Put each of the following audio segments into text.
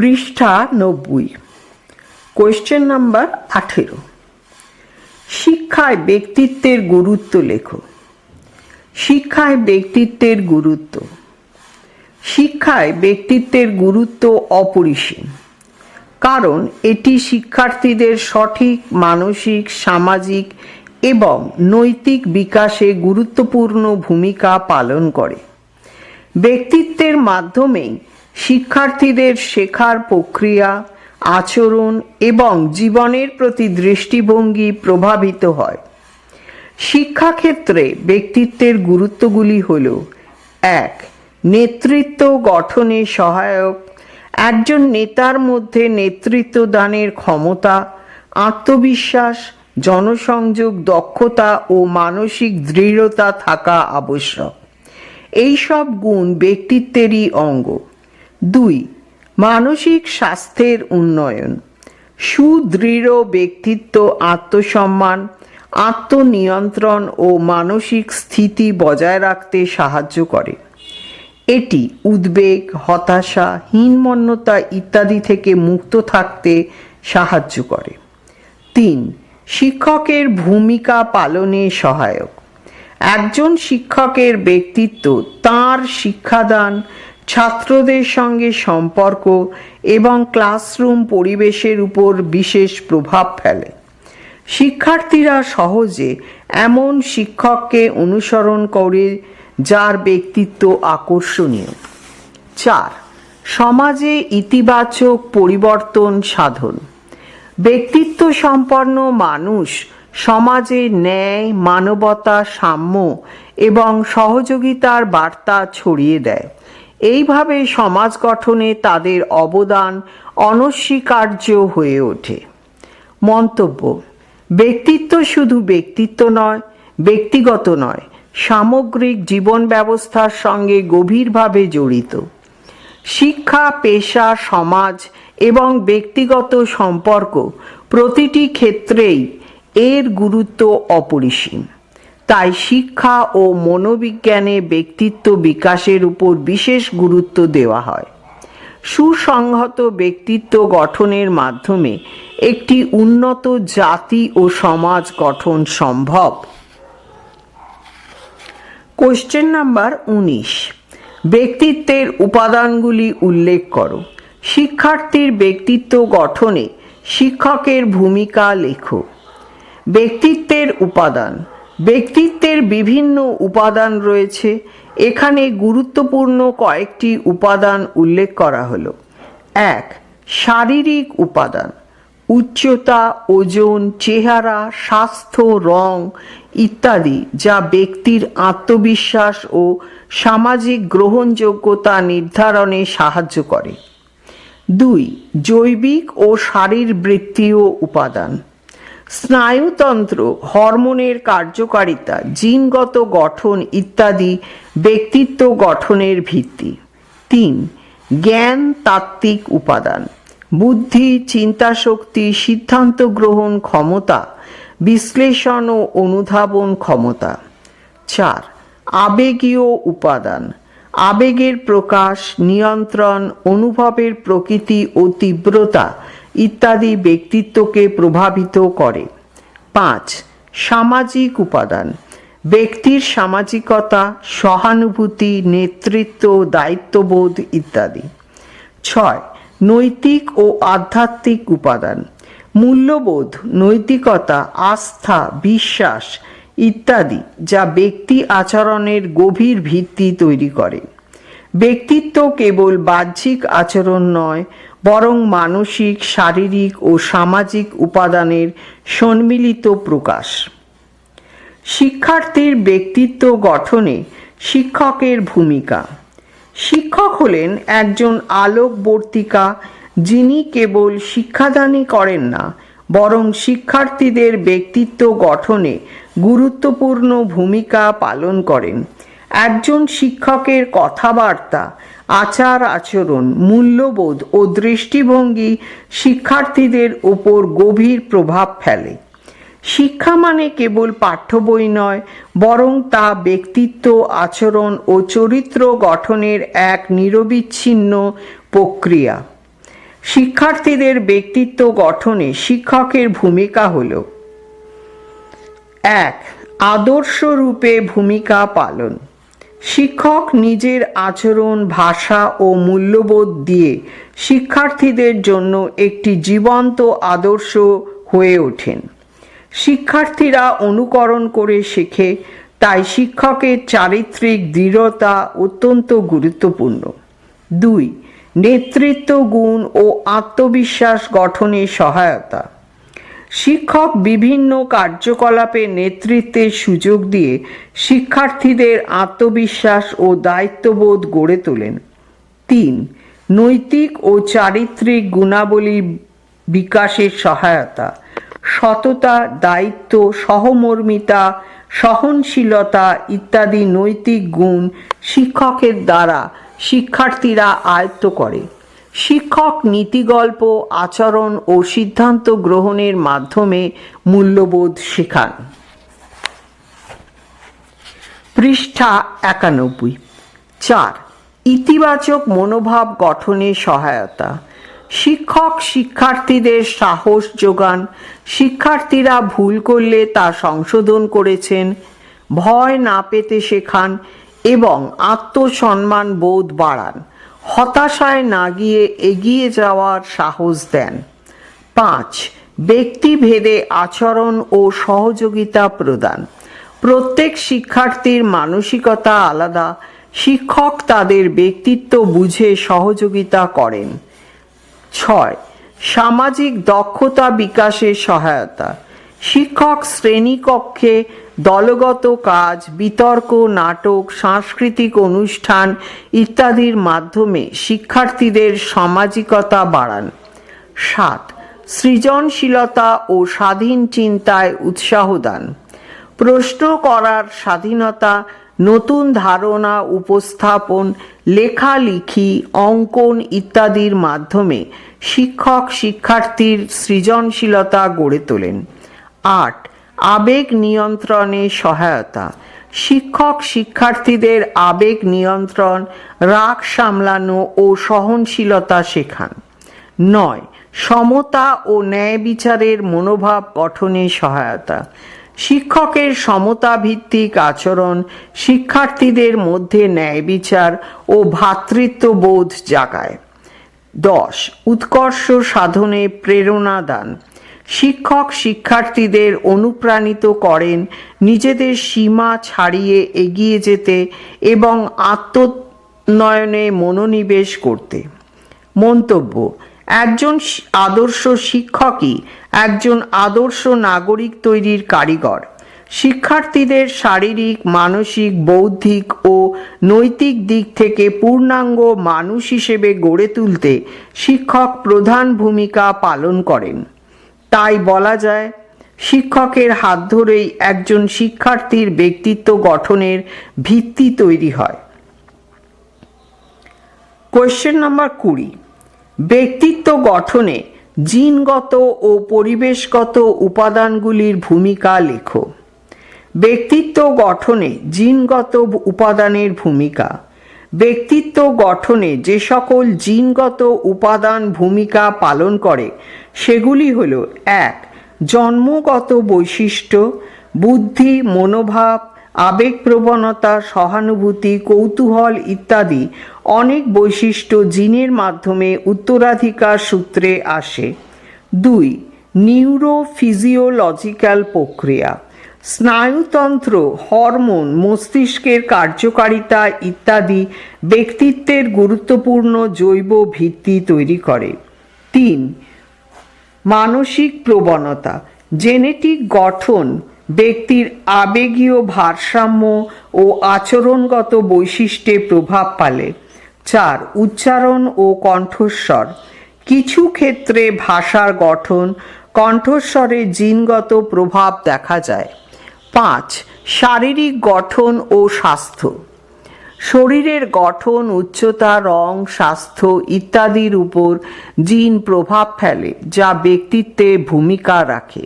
পৃষ্ঠা 90, question number 18। শিক্ষায় ব্যক্তিত্বের গুরুত্ব লেখো। শিক্ষায় ব্যক্তিত্বের গুরুত্ব। শিক্ষায় ব্যক্তিত্বের গুরুত্ব অপরিসীম, কারণ এটি শিক্ষার্থীদের সঠিক মানসিক, সামাজিক এবং নৈতিক বিকাশে গুরুত্বপূর্ণ ভূমিকা পালন করে। ব্যক্তিত্বের মাধ্যমেই শিক্ষার্থীদের শেখার প্রক্রিয়া, আচরণ এবং জীবনের প্রতি দৃষ্টিভঙ্গি প্রভাবিত হয়। শিক্ষাক্ষেত্রে ব্যক্তিত্বের গুরুত্বগুলি হল: 1. নেতৃত্ব গঠনে সহায়ক। একজন নেতার মধ্যে নেতৃত্ব দানের ক্ষমতা, আত্মবিশ্বাস, জনসংযোগ দক্ষতা ও মানসিক দৃঢ়তা থাকা আবশ্যক। এই সব গুণ ব্যক্তিত্বেরই অঙ্গ। 2. মানসিক স্বাস্থ্যের উন্নয়ন। সুদৃঢ় ব্যক্তিত্ব আত্মসম্মান, আত্মনিয়ন্ত্রণ ও মানসিক স্থিতি বজায় রাখতে সাহায্য করে। এটি উদ্বেগ, হতাশা, হীনমন্যতা ইত্যাদি থেকে মুক্ত থাকতে সাহায্য করে। 3. শিক্ষকের ভূমিকা পালনে সহায়ক। একজন শিক্ষকের ব্যক্তিত্ব তাঁর শিক্ষাদান, ছাত্রদের সঙ্গে সম্পর্ক এবং ক্লাসরুম পরিবেশের উপর বিশেষ প্রভাব ফেলে। শিক্ষার্থীরা সহজে এমন শিক্ষককে অনুসরণ করে যার ব্যক্তিত্ব আকর্ষণীয়। 4. সমাজে ইতিবাচক পরিবর্তন সাধন। ব্যক্তিত্ব সম্পন্ন মানুষ সমাজে ন্যায়, মানবতা, সাম্য এবং সহযোগিতার বার্তা ছড়িয়ে দেয়। এইভাবে সমাজ গঠনে তাদের অবদান অনস্বীকার্য হয়ে ওঠে। মন্তব্য: ব্যক্তিত্ব শুধু ব্যক্তিগত নয়, সামগ্রিক জীবন ব্যবস্থার সঙ্গে গভীরভাবে জড়িত। শিক্ষা, পেশা, সমাজ এবং ব্যক্তিগত সম্পর্ক প্রতিটি ক্ষেত্রেই এর গুরুত্ব অপরিসীম। তাই শিক্ষা ও মনোবিজ্ঞানে ব্যক্তিত্ব বিকাশের উপর বিশেষ গুরুত্ব দেওয়া হয়। সুসংহত ব্যক্তিত্ব গঠনের মাধ্যমে একটি উন্নত জাতি ও সমাজ গঠন সম্ভব। Question number 19। ব্যক্তিত্বের উপাদানগুলি উল্লেখ করো। শিক্ষার্থীর ব্যক্তিত্ব গঠনে শিক্ষকের ভূমিকা লেখো। ব্যক্তিত্বের উপাদান। ব্যক্তিত্বের বিভিন্ন উপাদান রয়েছে। এখানে গুরুত্বপূর্ণ কয়েকটি উপাদান উল্লেখ করা হলো। 1. শারীরিক উপাদান। উচ্চতা, ওজন, চেহারা, স্বাস্থ্য, রং ইত্যাদি যা ব্যক্তির আত্মবিশ্বাস ও সামাজিক গ্রহণযোগ্যতা নির্ধারণে সাহায্য করে। 2. জৈবিক ও শারীরবৃত্তীয় উপাদান। স্নায়ুতন্ত্র, হরমোনের কার্যকারিতা, জিনগত গঠন ইত্যাদি ব্যক্তিত্ব গঠনের ভিত্তি। 3. জ্ঞান তাত্ত্বিক উপাদান। বুদ্ধি, চিন্তাশক্তি, সিদ্ধান্ত গ্রহণ ক্ষমতা, বিশ্লেষণ ও অনুধাবন ক্ষমতা। 4. আবেগীয় উপাদান। আবেগের প্রকাশ, নিয়ন্ত্রণ, অনুভবের প্রকৃতি ও তীব্রতা ইত্যাদি ব্যক্তিত্বকে প্রভাবিত করে। 5. সামাজিক উপাদান। ব্যক্তির সামাজিকতা, সহানুভূতি, নেতৃত্ব, দায়িত্ববোধ ইত্যাদি। 6. নৈতিক ও আধ্যাত্মিক উপাদান। মূল্যবোধ, নৈতিকতা, আস্থা, বিশ্বাস ইত্যাদি যা ব্যক্তি আচরণের গভীর ভিত্তি তৈরি করে। ব্যক্তিত্ব কেবল বাহ্যিক আচরণ নয়, বরং মানসিক, শারীরিক ও সামাজিক উপাদানের সম্মিলিত প্রকাশ। শিক্ষার্থীর ব্যক্তিত্ব গঠনে শিক্ষকের ভূমিকা। শিক্ষক হলেন একজন আলোকবর্তিকা, যিনি কেবল শিক্ষাদানই করেন না, বরং শিক্ষার্থীদের ব্যক্তিত্ব গঠনে গুরুত্বপূর্ণ ভূমিকা পালন করেন। একজন শিক্ষকের কথাবার্তা, আচার আচরণ, মূল্যবোধ ও দৃষ্টিভঙ্গি শিক্ষার্থীদের উপর গভীর প্রভাব ফেলে। শিক্ষা মানে কেবল পাঠ্য বই নয়, বরং তা ব্যক্তিত্ব, আচরণ ও চরিত্র গঠনের এক নিরবিচ্ছিন্ন প্রক্রিয়া। শিক্ষার্থীদের ব্যক্তিত্ব গঠনে শিক্ষকের ভূমিকা হল: 1. আদর্শ রূপে ভূমিকা পালন। শিক্ষক নিজের আচরণ, ভাষা ও মূল্যবোধ দিয়ে শিক্ষার্থীদের জন্য একটি জীবন্ত আদর্শ হয়ে ওঠেন। শিক্ষার্থীরা অনুকরণ করে শেখে, তাই শিক্ষকের চারিত্রিক দৃঢ়তা অত্যন্ত গুরুত্বপূর্ণ। 2. নেতৃত্ব গুণ ও আত্মবিশ্বাস গঠনে সহায়তা। শিক্ষক বিভিন্ন কার্যকলাপে নেতৃত্বের সুযোগ দিয়ে শিক্ষার্থীদের আত্মবিশ্বাস ও দায়িত্ববোধ গড়ে তোলেন। 3. নৈতিক ও চারিত্রিক গুণাবলী বিকাশের সহায়তা। সততা, দায়িত্ব, সহমর্মিতা, সহনশীলতা ইত্যাদি নৈতিক গুণ শিক্ষকের দ্বারা শিক্ষার্থীরা আয়ত্ত করে। শিক্ষক নীতিগল্প, আচরণ ও সিদ্ধান্ত গ্রহণের মাধ্যমে মূল্যবোধ শেখান। পৃষ্ঠা 91। 4. ইতিবাচক মনোভাব গঠনে সহায়তা। শিক্ষক শিক্ষার্থীদের সাহস যোগান। শিক্ষার্থীরা ভুল করলে তা সংশোধন করেছেন, ভয় না পেতে শেখান এবং আত্মসম্মান বোধ বাড়ান। হতাশায় না গিয়ে এগিয়ে যাওয়ার সাহস দেন। 5. ব্যক্তিভেদে আচরণ ও সহযোগিতা প্রদান। প্রত্যেক শিক্ষার্থীর মানসিকতা আলাদা। শিক্ষক তাদের ব্যক্তিত্ব বুঝে সহযোগিতা করেন। 6. সামাজিক দক্ষতা বিকাশের সহায়তা। শিক্ষক শ্রেণীকক্ষে দলগত কাজ, বিতর্ক, নাটক, সাংস্কৃতিক অনুষ্ঠান ইত্যাদির মাধ্যমে শিক্ষার্থীদের সামাজিকতা বাড়ান। 7. সৃজনশীলতা ও স্বাধীন চিন্তায় উৎসাহ দান। প্রশ্ন করার স্বাধীনতা, নতুন ধারণা উপস্থাপন, লেখালেখি, অঙ্কন ইত্যাদির মাধ্যমে শিক্ষক শিক্ষার্থীর সৃজনশীলতা গড়ে তোলেন। 8. আবেগ নিয়ন্ত্রণে সহায়তা। শিক্ষক শিক্ষার্থীদের আবেগ নিয়ন্ত্রণ, রাগ সামলানো ও সহনশীলতা শেখান। 9. সমতা ও ন্যায় বিচারের মনোভাব গঠনে সহায়তা। শিক্ষকের সমতাভিত্তিক আচরণ শিক্ষার্থীদের মধ্যে ন্যায় বিচার ও ভ্রাতৃত্ববোধ জাগায়। 10. উৎকর্ষ সাধনে প্রেরণা দান। শিক্ষক শিক্ষার্থীদের অনুপ্রাণিত করেন নিজেদের সীমা ছাড়িয়ে এগিয়ে যেতে এবং আত্মোন্নয়নে মনোনিবেশ করতে। মন্তব্য: একজন আদর্শ শিক্ষকই একজন আদর্শ নাগরিক তৈরির কারিগর। শিক্ষার্থীদের শারীরিক, মানসিক, বৌদ্ধিক ও নৈতিক দিক থেকে পূর্ণাঙ্গ মানুষ হিসেবে গড়ে তুলতে শিক্ষক প্রধান ভূমিকা পালন করেন। তাই বলা যায়, শিক্ষকের হাত ধরেই একজন শিক্ষার্থীর ব্যক্তিত্ব গঠনের ভিত্তি তৈরি হয়। Question number 20। ব্যক্তিত্ব গঠনে জিনগত ও পরিবেশগত উপাদানগুলির ভূমিকা লেখো। ব্যক্তিত্ব গঠনে জিনগত উপাদানের ভূমিকা। ব্যক্তিত্ব গঠনে যে সকল জিনগত উপাদান ভূমিকা পালন করে সেগুলি হল: 1. জন্মগত বৈশিষ্ট্য, বুদ্ধি, মনোভাব, আবেগপ্রবণতা, সহানুভূতি, কৌতূহল ইত্যাদি অনেক বৈশিষ্ট্য জিনের মাধ্যমে উত্তরাধিকার সূত্রে আসে। 2. নিউরোফিজিওলজিক্যাল প্রক্রিয়া, স্নায়ুতন্ত্র, হরমোন, মস্তিষ্কের কার্যকারিতা ইত্যাদি ব্যক্তিত্বের গুরুত্বপূর্ণ জৈব ভিত্তি তৈরি করে। 3. মানসিক প্রবণতা, জেনেটিক গঠন ব্যক্তির আবেগীয় ভারসাম্য ও আচরণগত বৈশিষ্ট্যে প্রভাব ফেলে। 4. উচ্চারণ ও কণ্ঠস্বর, কিছু ক্ষেত্রে ভাষার গঠন, কণ্ঠস্বরে জিনগত প্রভাব দেখা যায়। 5. শারীরিক গঠন ও স্বাস্থ্য, শরীরের গঠন, উচ্চতা, রং, স্বাস্থ্য ইত্যাদির উপর জিন প্রভাব ফেলে যা ব্যক্তিত্বে ভূমিকা রাখে।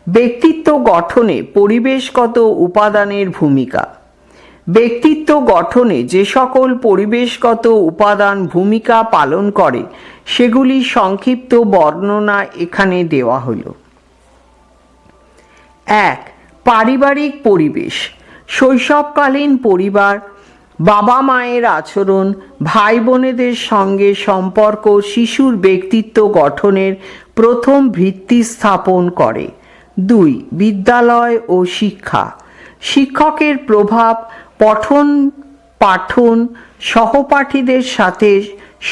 ব্যক্তিত্ব গঠনে পরিবেশগত উপাদানের ভূমিকা। ব্যক্তিত্ব গঠনে যে সকল পরিবেশগত উপাদান ভূমিকা পালন করে সেগুলি সংক্ষিপ্ত বর্ণনা এখানে দেওয়া হলো। 1. পারিবারিক পরিবেশ। শৈশবকালীন পরিবার, বাবা মায়ের আচরণ, ভাই বোনেদের সঙ্গে সম্পর্ক শিশুর ব্যক্তিত্ব গঠনের প্রথম ভিত্তি স্থাপন করে। 2. বিদ্যালয় ও শিক্ষা। শিক্ষকের প্রভাব, পঠন পাঠন, সহপাঠীদের সাথে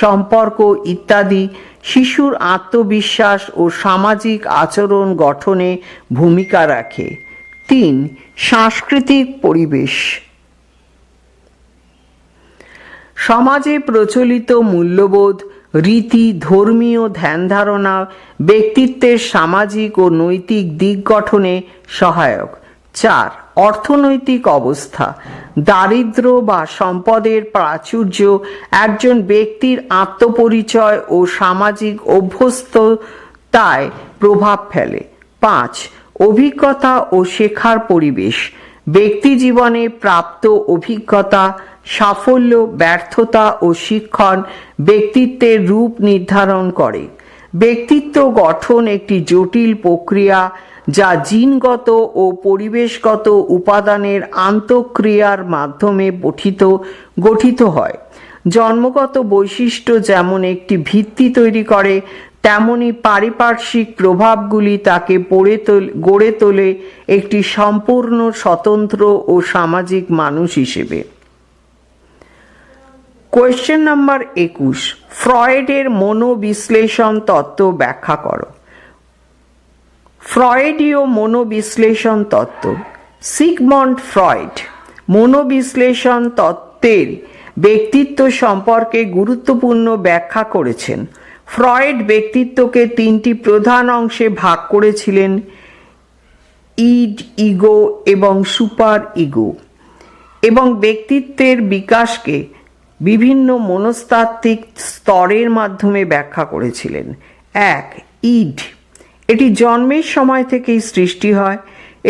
সম্পর্ক ইত্যাদি শিশুর আত্মবিশ্বাস ও সামাজিক আচরণ গঠনে ভূমিকা রাখে। 3. সাংস্কৃতিক পরিবেশ। সমাজে প্রচলিত মূল্যবোধ, রীতি, ধর্মীয় ধ্যান ধারণা ব্যক্তিত্বের সামাজিক ও নৈতিক দিক গঠনে সহায়ক। 4. অর্থনৈতিক অবস্থা। দারিদ্র্য বা সম্পদের প্রাচুর্য একজন ব্যক্তির আত্মপরিচয় ও সামাজিক অভ্যস্ততায় প্রভাব ফেলে। 5. অভিজ্ঞতা ও শেখার পরিবেশ। ব্যক্তি জীবনে প্রাপ্ত অভিজ্ঞতা, সাফল্য, ব্যর্থতা ও শিক্ষণ ব্যক্তিত্বের রূপ নির্ধারণ করে। ব্যক্তিত্ব গঠন একটি জটিল প্রক্রিয়া যা জিনগত ও পরিবেশগত উপাদানের আন্তঃক্রিয়ার মাধ্যমে গঠিত হয়। জন্মগত বৈশিষ্ট্য যেমন একটি ভিত্তি তৈরি করে, তেমনি পারিপার্শ্বিক প্রভাবগুলি তাকে গড়ে তোলে একটি সম্পূর্ণ স্বতন্ত্র ও সামাজিক মানুষ হিসেবে। Question number 21। ফ্রয়েডের মনোবিশ্লেষণ তত্ত্ব ব্যাখ্যা করো। ফ্রয়েডীয় মনোবিশ্লেষণ তত্ত্ব। সিগমন্ড ফ্রয়েড মনোবিশ্লেষণ তত্ত্বের ব্যক্তিত্ব সম্পর্কে গুরুত্বপূর্ণ ব্যাখ্যা করেছেন। ফ্রয়েড ব্যক্তিত্বকে 3টি প্রধান অংশে ভাগ করেছিলেন: ইড, ইগো এবং সুপার ইগো, এবং ব্যক্তিত্বের বিকাশকে বিভিন্ন মনস্তাত্ত্বিক স্তরের মাধ্যমে ব্যাখ্যা করেছিলেন। 1. ইড। এটি জন্মের সময় থেকেই সৃষ্টি হয়।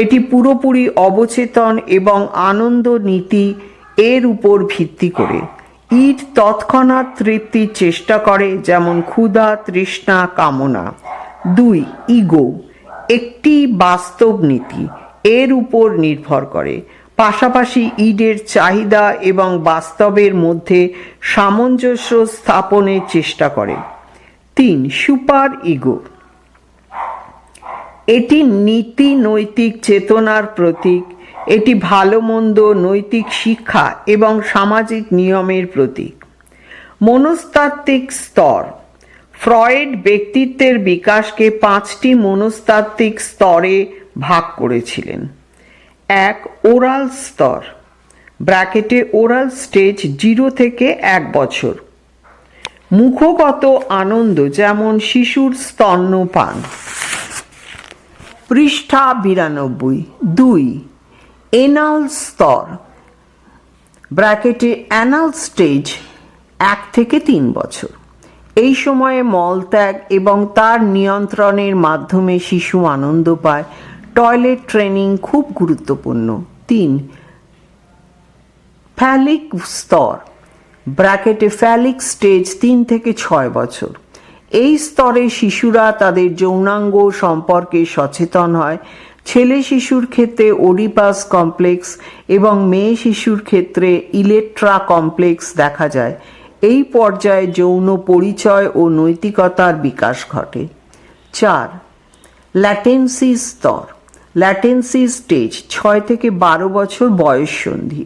এটি পুরোপুরি অবচেতন এবং আনন্দ নীতি এর উপর ভিত্তি করে। ইড তৎক্ষণাৎ তৃপ্তির চেষ্টা করে, যেমন ক্ষুধা, তৃষ্ণা, কামনা। 2. ইগো একটি বাস্তব নীতি এর উপর নির্ভর করে, পাশাপাশি ইডের চাহিদা এবং বাস্তবের মধ্যে সামঞ্জস্য স্থাপনের চেষ্টা করে। 3. Super ego. এটি নীতি নৈতিক চেতনার প্রতীক। এটি ভালো মন্দ, নৈতিক শিক্ষা এবং সামাজিক নিয়মের প্রতীক। মনস্তাত্ত্বিক স্তর। ফ্রয়েড ব্যক্তিত্বের বিকাশকে 5টি মনস্তাত্ত্বিক স্তরে ভাগ করেছিলেন। 1. ওরাল স্তর ব্র্যাকেটে ওরাল স্টেজ 0 থেকে 1 বছর। মুখগত আনন্দ, যেমন শিশুর স্তন্যপান। পৃষ্ঠা 92। 2. এনাল স্তর ব্র্যাকেটে অ্যানাল স্টেজ 1 থেকে 3 বছর। এই সময়ে মলত্যাগ এবং তার নিয়ন্ত্রণের মাধ্যমে শিশু আনন্দ পায়। টয়লেট ট্রেনিং খুব গুরুত্বপূর্ণ। 3. ফ্যালিক স্তর ব্র্যাকেটে ফ্যালিক স্টেজ 3 থেকে 6 বছর। এই স্তরে শিশুরা তাদের যৌনাঙ্গ সম্পর্কে সচেতন হয়। ছেলে শিশুর ক্ষেত্রে ওডিপাস কমপ্লেক্স এবং মেয়ে শিশুর ক্ষেত্রে ইলেকট্রা কমপ্লেক্স দেখা যায়। এই পর্যায়ে যৌন পরিচয় ও নৈতিকতার বিকাশ ঘটে। 4. ল্যাটেন্সি স্তর ল্যাটেন্সি স্টেজ 6 থেকে 12 বছর বয়স সন্ধি।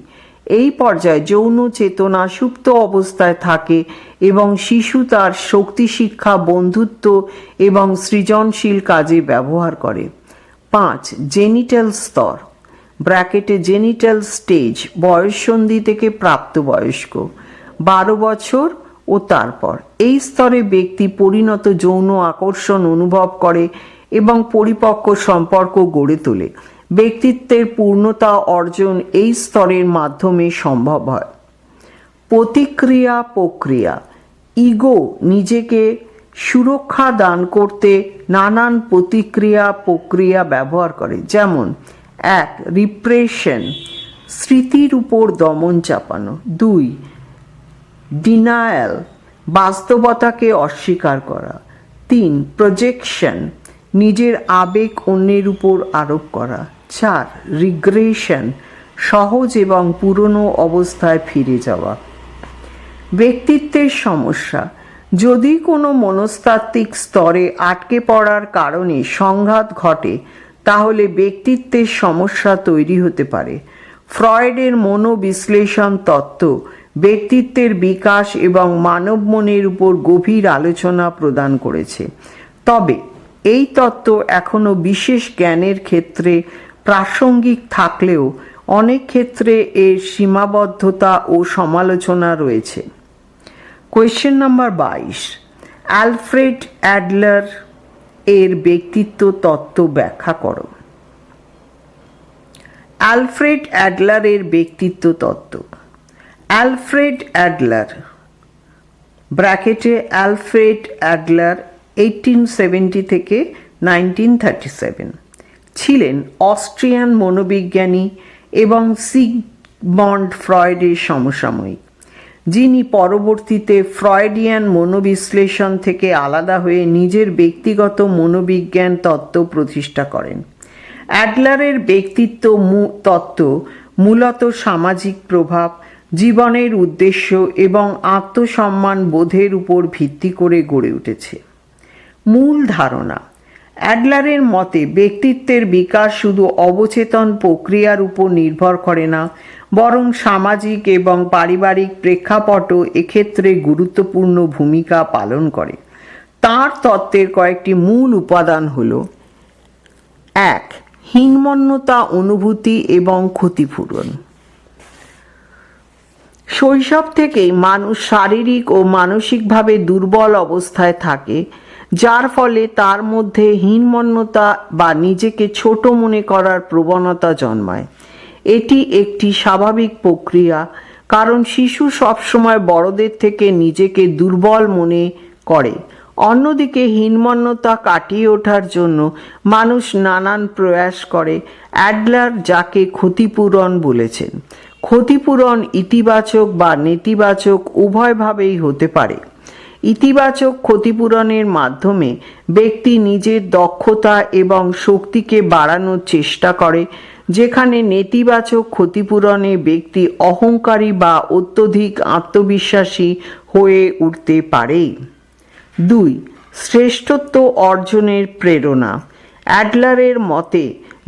এই পর্যায়ে যৌন চেতনা সুপ্ত অবস্থায় থাকে এবং শিশু তার শক্তি শিক্ষা, বন্ধুত্ব এবং সৃজনশীল কাজে ব্যবহার করে। 5. জেনিটাল স্তর ব্র্যাকেটে জেনিটাল স্টেজ বয়ঃসন্ধি থেকে প্রাপ্তবয়স্ক 12 বছর ও তারপর। এই স্তরে ব্যক্তি পরিণত যৌন আকর্ষণ অনুভব করে এবং পরিপক্ক সম্পর্ক গড়ে তোলে। ব্যক্তিত্বের পূর্ণতা অর্জন এই স্তরের মাধ্যমে সম্ভব হয়। প্রতিক্রিয়া প্রক্রিয়া। ইগো নিজেকে সুরক্ষা দান করতে নানান প্রতিক্রিয়া প্রক্রিয়া ব্যবহার করে, যেমন 1. রিপ্রেশন স্মৃতির উপর দমন চাপানো। 2 ডিনায়াল, বাস্তবতাকে অস্বীকার করা। 3 প্রজেকশন, নিজের আবেগ অন্যের উপর আরোপ করা। 4 রিগ্রেশন, সহজ এবং পুরনো অবস্থায় ফিরে যাওয়া। ব্যক্তিত্বের সমস্যা, যদি কোনো মনস্তাত্ত্বিক স্তরে আটকে পড়ার কারণে সংঘাত ঘটে তাহলে ব্যক্তিত্বের সমস্যা তৈরি হতে পারে। ফ্রয়েডের মনোবিশ্লেষণ তত্ত্ব ব্যক্তিত্বের বিকাশ এবং মানব মনের উপর গভীর আলোচনা প্রদান করেছে, তবে এই তত্ত্ব এখনও বিশেষ জ্ঞানের ক্ষেত্রে প্রাসঙ্গিক থাকলেও অনেক ক্ষেত্রে এর সীমাবদ্ধতা ও সমালোচনা রয়েছে। কোয়েশ্চেন নাম্বার 22, অ্যালফ্রেড অ্যাডলার এর ব্যক্তিত্ব তত্ত্ব ব্যাখ্যা করো। অ্যালফ্রেড অ্যাডলারের ব্যক্তিত্ব তত্ত্ব। অ্যালফ্রেড অ্যাডলার ব্র্যাকেটে অ্যালফ্রেড অ্যাডলার 1870 থেকে 1937 ছিলেন অস্ট্রিয়ান মনোবিজ্ঞানী এবং সিগমন্ড ফ্রয়েডের সমসাময়িক, যিনি পরবর্তীতে ফ্রয়েডিয়ান মনোবিশ্লেষণ থেকে আলাদা হয়ে নিজের ব্যক্তিগত মনোবিজ্ঞান তত্ত্ব প্রতিষ্ঠা করেন। অ্যাডলারের ব্যক্তিত্ব তত্ত্ব মূলত সামাজিক প্রভাব, জীবনের উদ্দেশ্য এবং আত্মসম্মান বোধের উপর ভিত্তি করে গড়ে উঠেছে। মূল ধারণা, অ্যাডলারের মতে ব্যক্তিত্বের বিকাশ শুধু অবচেতন প্রক্রিয়ার উপর নির্ভর করে না, বরং সামাজিক এবং পারিবারিক প্রেক্ষাপটও এক্ষেত্রে গুরুত্বপূর্ণ ভূমিকা পালন করে। তাঁর তত্ত্বের কয়েকটি মূল উপাদান হল: 1 হীনমন্যতা অনুভূতি এবং ক্ষতিপূরণ। শৈশব থেকেই মানুষ শারীরিক ও মানসিকভাবে দুর্বল অবস্থায় থাকে, যার ফলে তার মধ্যে হীনমন্যতা বা নিজেকে ছোট মনে করার প্রবণতা জন্মায়। এটি একটি স্বাভাবিক প্রক্রিয়া, কারণ শিশু সবসময় বড়দের থেকে নিজেকে দুর্বল মনে করে। অন্যদিকে হীনমন্যতা কাটিয়ে ওঠার জন্য মানুষ নানান প্রয়াস করে। অ্যাডলার যাকে ক্ষতিপূরণ বলেছেন। ক্ষতিপূরণ ইতিবাচক বা নেতিবাচক উভয়ভাবেই হতে পারে। ইতিবাচক ক্ষতিপূরণের মাধ্যমে ব্যক্তি নিজের দক্ষতা এবং শক্তিকে বাড়ানোর চেষ্টা করে, যেখানে নেতিবাচক ক্ষতিপূরণে ব্যক্তি অহংকারী বা অত্যধিক আত্মবিশ্বাসী হয়ে উঠতে পারে। 2 শ্রেষ্ঠত্ব অর্জনের প্রেরণা। অ্যাডলারের মতে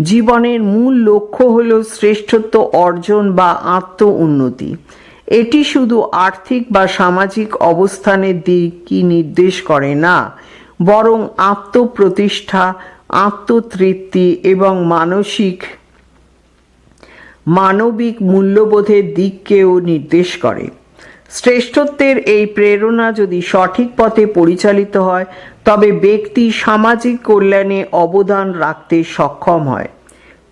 জীবনের মূল লক্ষ্য হল শ্রেষ্ঠত্ব অর্জন বা আত্ম উন্নতি। এটি শুধু আর্থিক বা সামাজিক অবস্থানের দিকই নির্দেশ করে না, বরং আত্মপ্রতিষ্ঠা, আত্মতৃপ্তি এবং মানবিক মূল্যবোধের দিককেও নির্দেশ করে। শ্রেষ্ঠত্বের এই প্রেরণা যদি সঠিক পথে পরিচালিত হয় তবে ব্যক্তি সামাজিক কল্যাণে অবদান রাখতে সক্ষম হয়।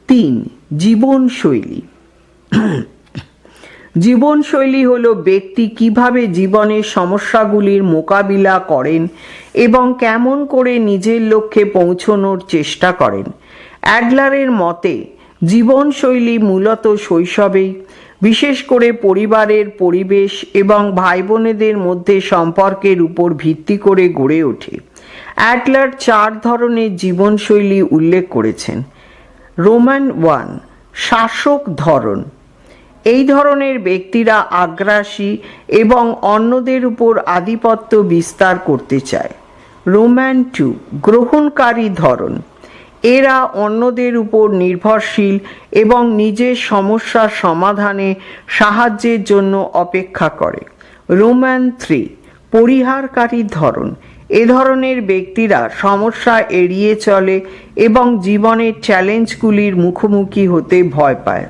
3 জীবনশৈলী। জীবনশৈলী হলো ব্যক্তি কিভাবে জীবনের সমস্যাগুলির মোকাবিলা করেন এবং কেমন করে নিজের লক্ষ্যে পৌঁছানোর চেষ্টা করেন। অ্যাডলারের মতে জীবনশৈলী মূলত শৈশবেই, বিশেষ করে পরিবারের পরিবেশ এবং ভাই বোনেদের মধ্যে সম্পর্কের উপর ভিত্তি করে গড়ে ওঠে। অ্যাডলার 4 ধরনের জীবনশৈলী উল্লেখ করেছেন। রোমান 1 শাসক ধরন। এই ধরনের ব্যক্তিরা আগ্রাসী এবং অন্যদের উপর আধিপত্য বিস্তার করতে চায়। রোমান 2 গ্রহণকারী ধরন। এরা অন্যদের উপর নির্ভরশীল এবং নিজের সমস্যার সমাধানে সাহায্যের জন্য অপেক্ষা করে। রোমান 3 পরিহারকারী ধরন। এ ধরনের ব্যক্তিরা সমস্যা এড়িয়ে চলে এবং জীবনের চ্যালেঞ্জগুলির মুখোমুখি হতে ভয় পায়।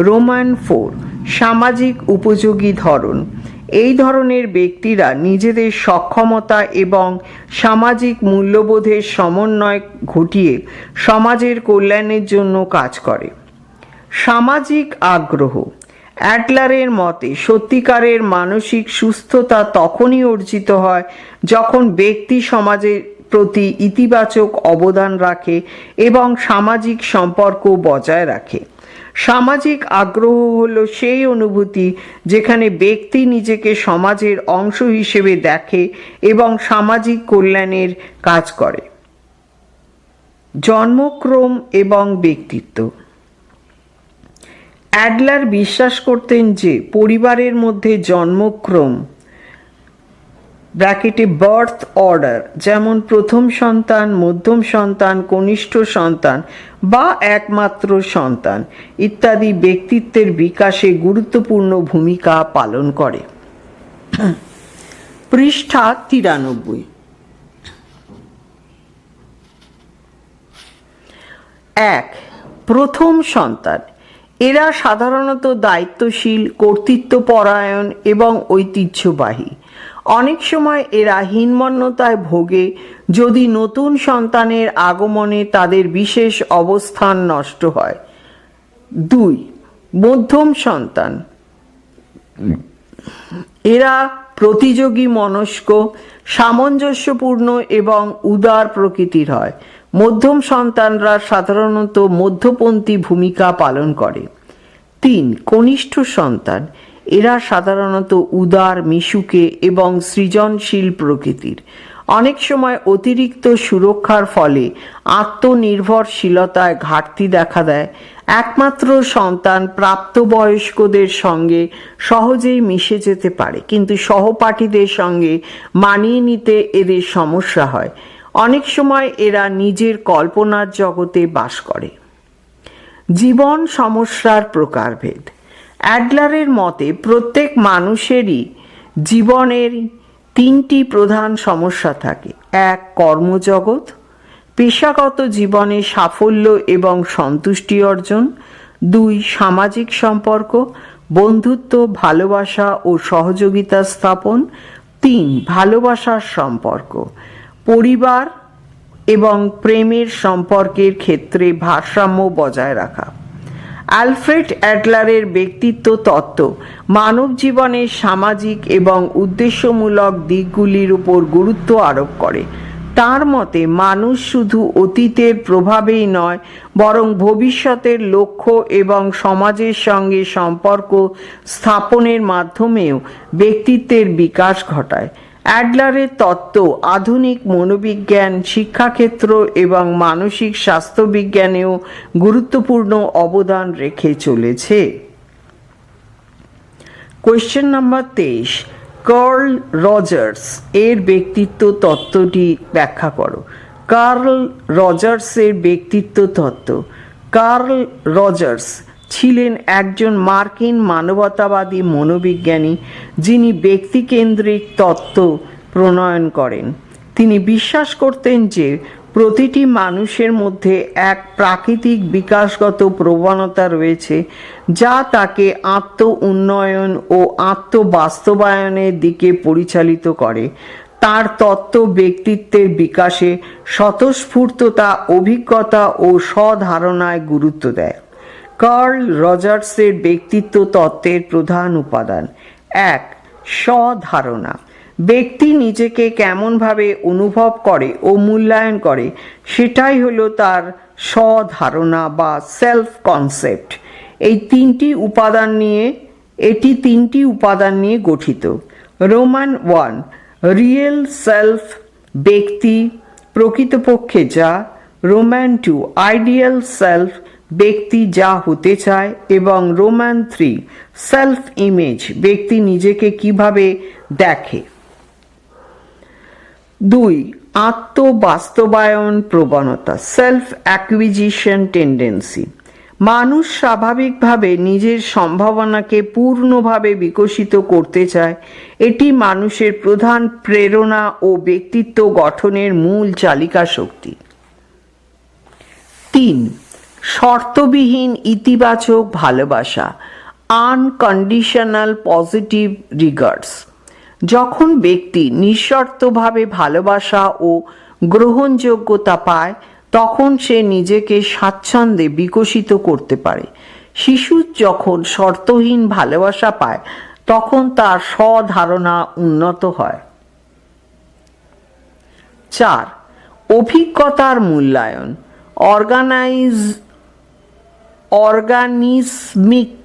রোমান 4 সামাজিক উপযোগী ধরন। এই ধরনের ব্যক্তিরা নিজেদের সক্ষমতা এবং সামাজিক মূল্যবোধের সমন্বয় ঘটিয়ে সমাজের কল্যাণের জন্য কাজ করে। সামাজিক আগ্রহ। অ্যাডলারের মতে সত্যিকারের মানসিক সুস্থতা তখনই অর্জিত হয় যখন ব্যক্তি সমাজের প্রতি ইতিবাচক অবদান রাখে এবং সামাজিক সম্পর্ক বজায় রাখে। সামাজিক আগ্রহ হলো সেই অনুভূতি যেখানে ব্যক্তি নিজেকে সমাজের অংশ হিসেবে দেখে এবং সামাজিক কল্যাণের কাজ করে। জন্মক্রম এবং ব্যক্তিত্ব। অ্যাডলার বিশ্বাস করতেন যে পরিবারের মধ্যে জন্মক্রম ব্র্যাকেটে বার্থ অর্ডার, যেমন প্রথম সন্তান, মধ্যম সন্তান, কনিষ্ঠ সন্তান বা একমাত্র সন্তান ইত্যাদি ব্যক্তিত্বের বিকাশে গুরুত্বপূর্ণ ভূমিকা পালন করে। পৃষ্ঠা 93। 1. প্রথম সন্তান। এরা সাধারণত দায়িত্বশীল, কর্তৃত্বপরায়ণ এবং ঐতিহ্যবাহী। অনেক সময় এরা হীনমন্যতায় ভোগে যদি নতুন সন্তানের আগমনে তাদের বিশেষ অবস্থান নষ্ট হয়। 2. মধ্যম সন্তান। এরা প্রতিযোগী মনস্ক, সামঞ্জস্যপূর্ণ এবং উদার প্রকৃতির হয়। মধ্যম সন্তানরা সাধারণত মধ্যপন্থী ভূমিকা পালন করে। 3. কনিষ্ঠ সন্তান। এরা সাধারণত উদার, মিশুকে এবং সৃজনশীল প্রকৃতির। অনেক সময় অতিরিক্ত সুরক্ষার ফলে আত্মনির্ভরশীলতায় ঘাটতি দেখা দেয়। একমাত্র সন্তান প্রাপ্তবয়স্কদের সঙ্গে সহজেই মিশে যেতে পারে, কিন্তু সহপাঠীদের সঙ্গে মানিয়ে নিতে এদের সমস্যা হয়। অনেক সময় এরা নিজের কল্পনার জগতে বাস করে। জীবন সমস্যার প্রকারভেদ। অ্যাডলারের মতে প্রত্যেক মানুষেরই জীবনের 3টি প্রধান সমস্যা থাকে। 1. কর্মজগৎ, পেশাগত জীবনে সাফল্য এবং সন্তুষ্টি অর্জন। 2. সামাজিক সম্পর্ক, বন্ধুত্ব, ভালোবাসা ও সহযোগিতা স্থাপন। 3. ভালোবাসার সম্পর্ক, পরিবার এবং প্রেমের সম্পর্কের ক্ষেত্রে ভারসাম্য বজায় রাখা। আলফ্রেড অ্যাডলারের ব্যক্তিত্ব তত্ত্ব মানব জীবনের সামাজিক এবং উদ্দেশ্যমূলক দিকগুলির উপর গুরুত্ব আরোপ করে। তার মতে মানুষ শুধু অতীতের প্রভাবেই নয়, বরং ভবিষ্যতের লক্ষ্য এবং সমাজের সঙ্গে সম্পর্ক স্থাপনের মাধ্যমেও ব্যক্তিত্বের বিকাশ ঘটায়। অ্যাডলারের তত্ত্ব আধুনিক মনোবিজ্ঞান, শিক্ষাক্ষেত্র এবং মানসিক স্বাস্থ্যবিজ্ঞানেও গুরুত্বপূর্ণ অবদান রেখে চলেছে। Question number 23। কার্ল রজার্স এর ব্যক্তিত্ব তত্ত্বটি ব্যাখ্যা করো। কার্ল রজার্সের ব্যক্তিত্ব তত্ত্ব। কার্ল রজার্স ছিলেন একজন মার্কিন মানবতাবাদী মনোবিজ্ঞানী যিনি ব্যক্তিকেন্দ্রিক তত্ত্ব প্রণয়ন করেন। তিনি বিশ্বাস করতেন যে প্রতিটি মানুষের মধ্যে এক প্রাকৃতিক বিকাশগত প্রবণতা রয়েছে যা তাকে আত্ম উন্নয়ন ও আত্মবাস্তবায়নের দিকে পরিচালিত করে। তার তত্ত্ব ব্যক্তিত্বের বিকাশে স্বতঃস্ফূর্ততা, অভিজ্ঞতা ও স্বধারণায় গুরুত্ব দেয়। কার্ল রজার্সের ব্যক্তিত্ব তত্ত্বের প্রধান উপাদান। 1. স্বধারণা। ব্যক্তি নিজেকে কেমনভাবে অনুভব করে ও মূল্যায়ন করে সেটাই হলো তার স্বধারণা বা সেলফ কনসেপ্ট। এটি তিনটি উপাদান নিয়ে গঠিত। রোমান 1 রিয়েল সেলফ, ব্যক্তি প্রকৃতপক্ষে যা। রোমান 2 আইডিয়াল সেলফ, ব্যক্তি যা হতে চায়। এবং রোমান 3 সেলফ ইমেজ, ব্যক্তি নিজেকে কিভাবে দেখে। 2 আত্মবাস্তবায়ন প্রবণতা, সেলফ অ্যাকুইজিশন টেন্ডেন্সি। মানুষ স্বাভাবিকভাবে নিজের সম্ভাবনাকে পূর্ণভাবে বিকশিত করতে চায়। এটি মানুষের প্রধান প্রেরণা ও ব্যক্তিত্ব গঠনের মূল চালিকা শক্তি। 3 শর্তবিহীন ইতিবাচক ভালোবাসা, আনকন্ডিশনাল পজিটিভ রিগার্ডস। যখন ব্যক্তি নিঃশর্তভাবে ভালোবাসা ও গ্রহণযোগ্যতা পায় তখন সে নিজেকে স্বাচ্ছন্দ্যে বিকশিত করতে পারে। শিশু যখন শর্তহীন ভালোবাসা পায় তখন তার স্বধারণা উন্নত হয়। 4 অভিজ্ঞতার মূল্যায়ন, organismic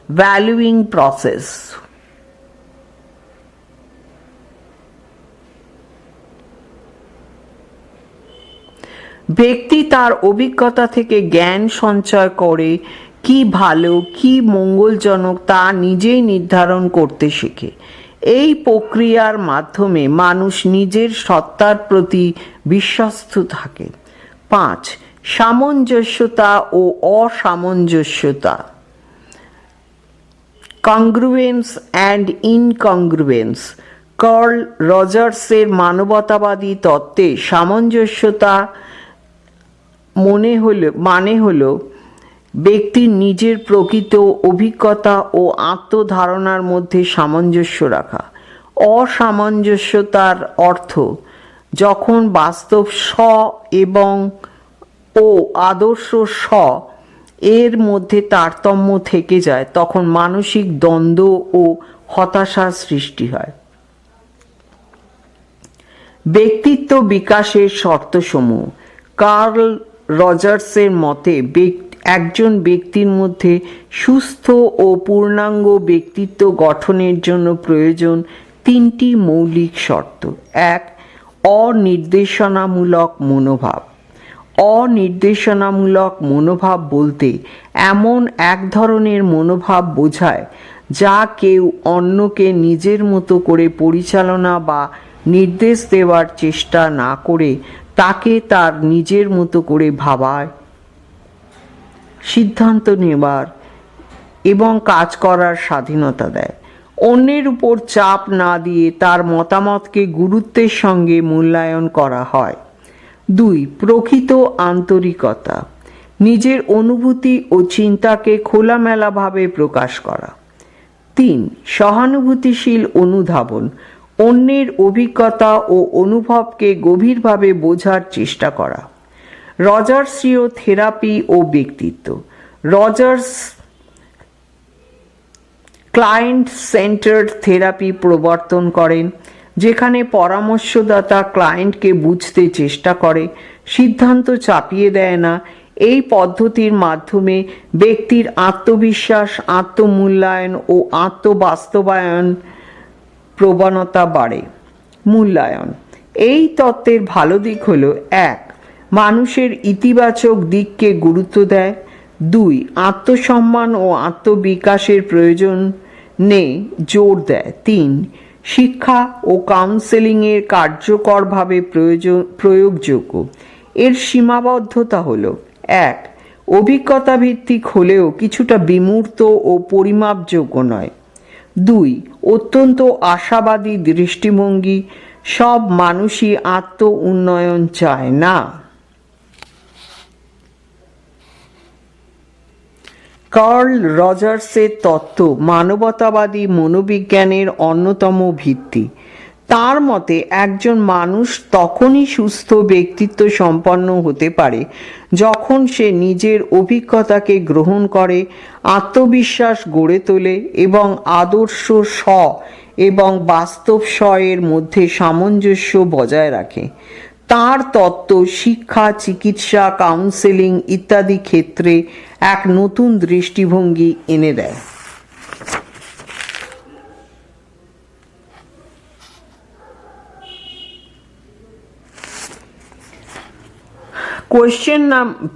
valuing process. ব্যক্তি তার অভিজ্ঞতা থেকে জ্ঞান সঞ্চয় করে কি ভালো কি মঙ্গলজনক তা নিজেই নির্ধারণ করতে শেখে। এই প্রক্রিয়ার মাধ্যমে মানুষ নিজের সত্তার প্রতি বিশ্বস্ত থাকে। 5. সামঞ্জস্যতা ও অসামঞ্জস্যতা, কংগ্রুয়েন্স অ্যান্ড ইনকংগ্রুয়েন্স। কার্ল রজার্সের মানবতাবাদী তত্ত্বে সামঞ্জস্যতা মানে হল ব্যক্তির নিজের প্রকৃত অভিজ্ঞতা ও আত্মধারণার মধ্যে সামঞ্জস্য রাখা। অসামঞ্জস্যতার অর্থ যখন বাস্তব স্ব এবং আদর্শ স্ব এর মধ্যে তারতম্য থেকে যায় তখন মানসিক দ্বন্দ্ব ও হতাশার সৃষ্টি হয়। ব্যক্তিত্ব বিকাশের শর্তসমূহ। কার্ল রজার্সের মতে একজন ব্যক্তির মধ্যে সুস্থ ও পূর্ণাঙ্গ ব্যক্তিত্ব গঠনের জন্য প্রয়োজন 3টি মৌলিক শর্ত। 1. অনির্দেশনামূলক মনোভাব। অনির্দেশনামূলক মনোভাব বলতে এমন এক ধরনের মনোভাব বোঝায় যা কেউ অন্যকে নিজের মতো করে পরিচালনা বা নির্দেশ দেওয়ার চেষ্টা না করে তাকে তার নিজের মতো করে ভাবার, সিদ্ধান্ত নেবার এবং কাজ করার স্বাধীনতা দেয়। অন্যের উপর চাপ না দিয়ে তার মতামতকে গুরুত্বের সঙ্গে মূল্যায়ন করা হয়। 2. প্রকৃত আন্তরিকতা। নিজের অনুভূতি ও চিন্তাকে খোলামেলাভাবে প্রকাশ করা। 3. সহানুভূতিশীল অনুধাবন। অন্যের অভিজ্ঞতা ও অনুভবকে গভীরভাবে বোঝার চেষ্টা করা। রজার্সীয় থেরাপি ও ব্যক্তিত্ব। রজার্স ক্লায়েন্ট সেন্টার্ড থেরাপি প্রবর্তন করেন, যেখানে পরামর্শদাতা ক্লায়েন্টকে বুঝতে চেষ্টা করে, সিদ্ধান্ত চাপিয়ে দেয় না। এই পদ্ধতির মাধ্যমে ব্যক্তির আত্মবিশ্বাস, আত্মমূল্যায়ন ও আত্মবাস্তবায়ন প্রবণতা বাড়ে। মূল্যায়ন। এই তত্ত্বের ভালো দিক হল: 1. মানুষের ইতিবাচক দিককে গুরুত্ব দেয়। 2. আত্মসম্মান ও আত্মবিকাশের প্রয়োজনে জোর দেয়। 3. শিক্ষা ও কাউন্সেলিংয়ের কার্যকরভাবে প্রয়োগযোগ্য। এর সীমাবদ্ধতা হল: 1. অভিজ্ঞতা ভিত্তিক হলেও কিছুটা বিমূর্ত ও পরিমাপযোগ্য নয়। 2. অত্যন্ত আশাবাদী দৃষ্টিভঙ্গি। সব মানুষই আত্ম উন্নয়ন চায় না। কার্ল রজার্সের তত্ত্ব মানবতাবাদী মনোবিজ্ঞানের অন্যতম ভিত্তি। তার মতে একজন মানুষ তখনই সুস্থ ব্যক্তিত্ব সম্পন্ন হতে পারে যখন সে নিজের অভিজ্ঞতাকে গ্রহণ করে, আত্মবিশ্বাস গড়ে তোলে এবং আদর্শ স্ব এবং বাস্তব স্ব এর মধ্যে সামঞ্জস্য বজায় রাখে। তার তত্ত্ব শিক্ষা, চিকিৎসা, কাউন্সেলিং ইত্যাদি ক্ষেত্রে এক নতুন দৃষ্টিভঙ্গি এনে দেয়।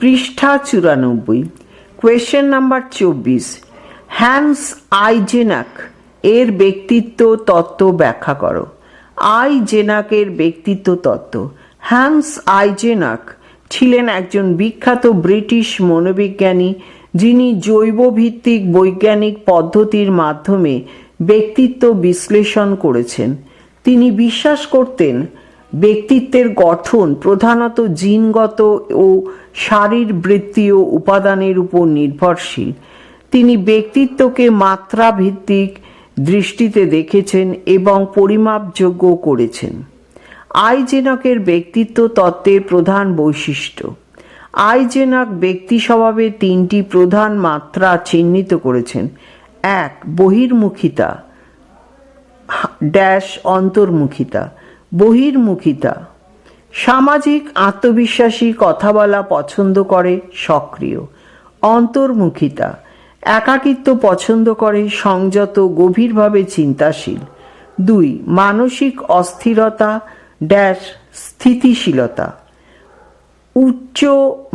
পৃষ্ঠা 94। Question number 24। হ্যান্স আইজেনাক এর ব্যক্তিত্ব তত্ত্ব ব্যাখ্যা করো। আইজেনাকের ব্যক্তিত্ব তত্ত্ব। হ্যান্স আইজেনাক ছিলেন একজন বিখ্যাত ব্রিটিশ মনোবিজ্ঞানী যিনি জৈবভিত্তিক বৈজ্ঞানিক পদ্ধতির মাধ্যমে ব্যক্তিত্ব বিশ্লেষণ করেছেন। তিনি বিশ্বাস করতেন ব্যক্তিত্বের গঠন প্রধানত জিনগত ও শারীরবৃত্তীয় উপাদানের উপর নির্ভরশীল। তিনি ব্যক্তিত্বকে মাত্রাভিত্তিক দৃষ্টিতে দেখেছেন এবং পরিমাপযোগ্য করেছেন। আইজেনাকের ব্যক্তিত্ব তত্ত্বের প্রধান বৈশিষ্ট্য। আইজেনাক ব্যক্তি স্বভাবের 3টি প্রধান মাত্রা চিহ্নিত করেছেন। 1. বহির্মুখিতা অন্তর্মুখিতা। বহির্মুখিতা সামাজিক, আত্মবিশ্বাসী, কথা বলা পছন্দ করে, সক্রিয়। অন্তর্মুখিতা, একাকিত্ব পছন্দ করে, সংযত, গভীরভাবে চিন্তাশীল। 2. মানসিক অস্থিরতা স্থিতিশীলতা, উচ্চ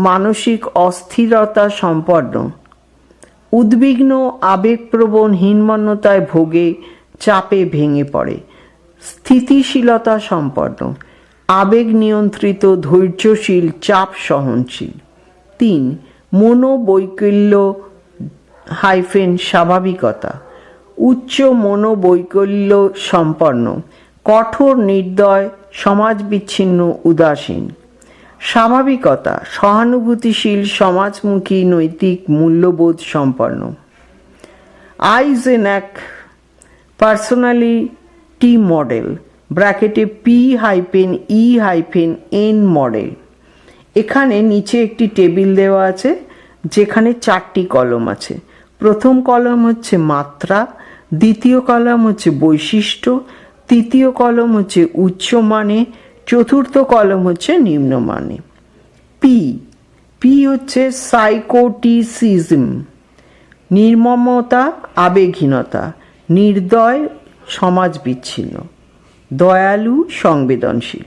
মানসিক অস্থিরতা সম্পন্ন, উদ্বিগ্ন, আবেগপ্রবণ, হীনমন্যতায় ভোগে, চাপে ভেঙে পড়ে। স্থিতিশীলতা সম্পন্ন, আবেগ নিয়ন্ত্রিত, ধৈর্যশীল, চাপ সহনশীল। 3. মনোবৈকল্য স্বাভাবিকতা, উচ্চ মনোবৈকল্য সম্পন্ন, কঠোর, নির্দয়, সমাজবিচ্ছিন্ন, উদাসীন। স্বাভাবিকতা, সহানুভূতিশীল, সমাজমুখী, নৈতিক মূল্যবোধ সম্পন্ন। আইজেনাক পার্সোনালিটি মডেল ব্র্যাকেটে P-E-N মডেল। এখানে নিচে একটি টেবিল দেওয়া আছে যেখানে 4টি কলম আছে। প্রথম কলম হচ্ছে মাত্রা, দ্বিতীয় কলম হচ্ছে বৈশিষ্ট্য, তৃতীয় কলম হচ্ছে উচ্চমানে, চতুর্থ কলম হচ্ছে নিম্নমানে। পি হচ্ছে সাইকোটিসিজম, নির্মমতা, আবেগহীনতা, নির্দয়, সমাজ বিচ্ছিন্ন, দয়ালু, সংবেদনশীল।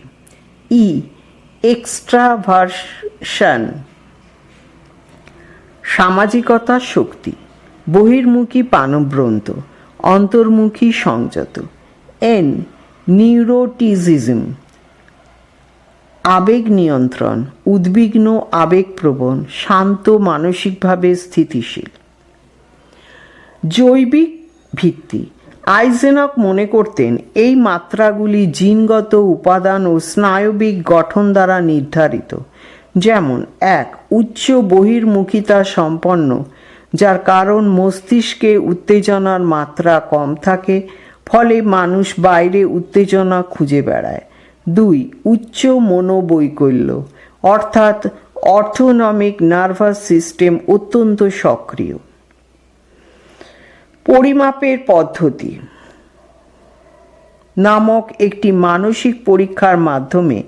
এক্সট্রাভার্সন, সামাজিকতা, শক্তি, বহির্মুখী, প্রাণবন্ত, অন্তর্মুখী, সংযত। নিউরোটিসিজম, আবেগ নিয়ন্ত্রণ, উদ্বিগ্ন, আবেগপ্রবণ, শান্ত, মানসিকভাবে স্থিতিশীল। জৈবিক ভিত্তি, আইজেনক মনে করতেন এই মাত্রাগুলি জিনগত উপাদান ও স্নায়বিক গঠন দ্বারা নির্ধারিত। যেমন 1. উচ্চ বহির্মুখিতা সম্পন্ন, যার কারণ মস্তিষ্কে উত্তেজনার মাত্রা কম থাকে, ফলে মানুষ বাইরে উত্তেজনা খুঁজে বেড়ায়। 2. উচ্চ মনোবৈকল্য, অর্থাৎ অটোনমিক নার্ভাস সিস্টেম অত্যন্ত সক্রিয়। পরিমাপের পদ্ধতি নামক একটি মানসিক পরীক্ষার মাধ্যমে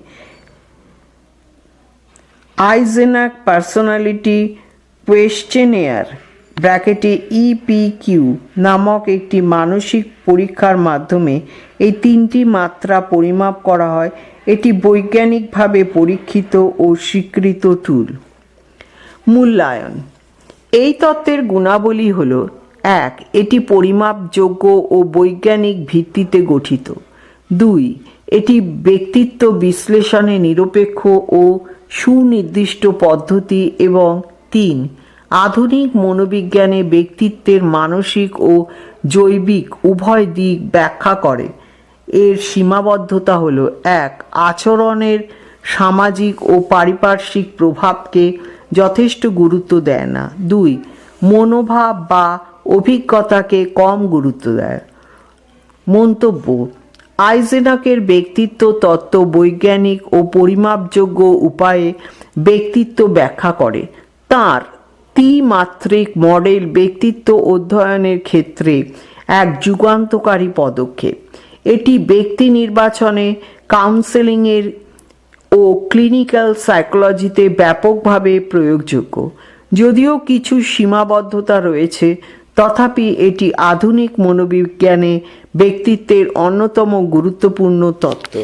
আইজেনাক পার্সোনালিটি কোয়েশ্চেনেয়ার ব্র্যাকেটে EPQ নামক একটি মানসিক পরীক্ষার মাধ্যমে এই 3টি মাত্রা পরিমাপ করা হয়। এটি বৈজ্ঞানিকভাবে পরীক্ষিত ও স্বীকৃত টুল। মূল্যায়ন, এই তত্ত্বের গুণাবলী হল: 1. এটি পরিমাপযোগ্য ও বৈজ্ঞানিক ভিত্তিতে গঠিত। 2. এটি ব্যক্তিত্ব বিশ্লেষণে নিরপেক্ষ ও সুনির্দিষ্ট পদ্ধতি। এবং 3. আধুনিক মনোবিজ্ঞানে ব্যক্তিত্বের মানসিক ও জৈবিক উভয় দিক ব্যাখ্যা করে। এর সীমাবদ্ধতা হল: 1. আচরণের সামাজিক ও পারিপার্শ্বিক প্রভাবকে যথেষ্ট গুরুত্ব দেয় না। 2. মনোভাব বা অভিজ্ঞতাকে কম গুরুত্ব দেয়। মন্তব্য, আইজেনাকের ব্যক্তিত্ব তত্ত্ব বৈজ্ঞানিক ও পরিমাপযোগ্য উপায়ে ব্যক্তিত্ব ব্যাখ্যা করে। তাঁর ত্রিমাত্রিক মডেল ব্যক্তিত্ব অধ্যয়নের ক্ষেত্রে এক যুগান্তকারী পদক্ষেপ। এটি ব্যক্তি নির্বাচনে, কাউন্সেলিংয়ের ও ক্লিনিক্যাল সাইকোলজিতে ব্যাপকভাবে প্রয়োগযোগ্য। যদিও কিছু সীমাবদ্ধতা রয়েছে, তথাপি এটি আধুনিক মনোবিজ্ঞানে ব্যক্তিত্বের অন্যতম গুরুত্বপূর্ণ তত্ত্ব।